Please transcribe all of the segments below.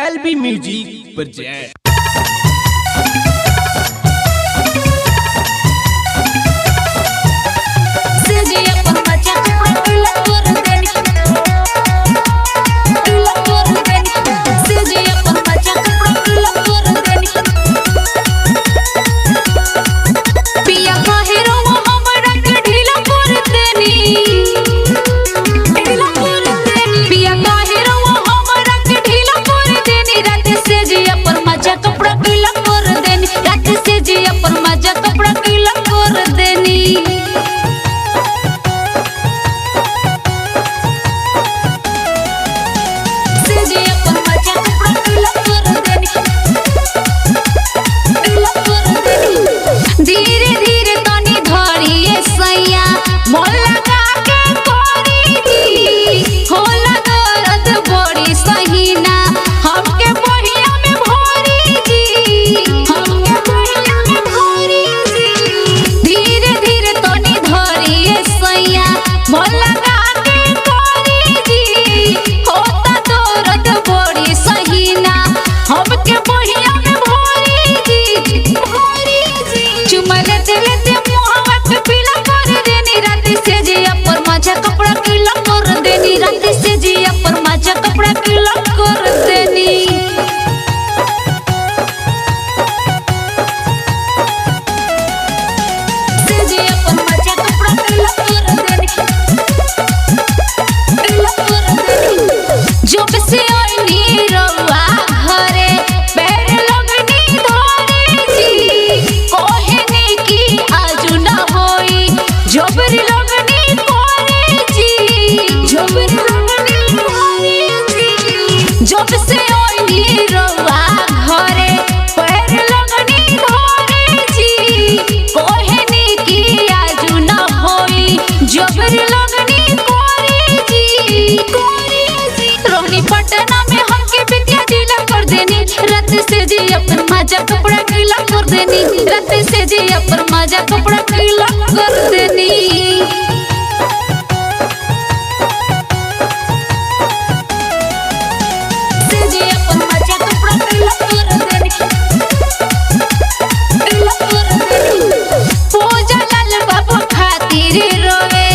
LB music present. Patna में हमके बिटिया ढीला कर देनी, रात से जी अपन मजा कपड़ा गीला कर देनी, रात से जी अपन मजा कपड़ा गीला कर देनी। पूजा लाल बाबू खातिर रोवे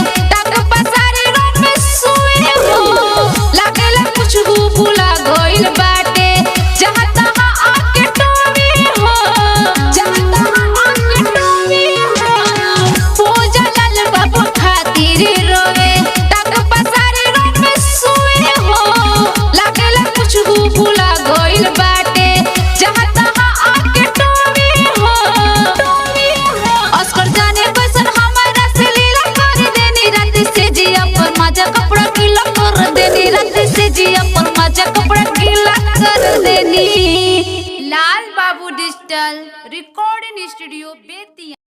भूला गइल बाटे, जहाँ तहाँ आके टोवे हो, जहाँ तहाँ आके टोवे हो। पूजा लाल बाबू खातिर रोवे, टाक पसारे रोड में सोए हो, लागेला कुछ भूला गइल बाटे, जहाँ तहाँ आके टोवे हो। अस्कर जाने बसन हमारा से लीला कर देनी, रात से जी अपन मजा कपड़ा गीला कर देनी, रात से जी अपन मजा कपड़ा गीला कर देनी। लाल बाबू डिजिटल रिकॉर्डिंग स्टूडियो बेतिया।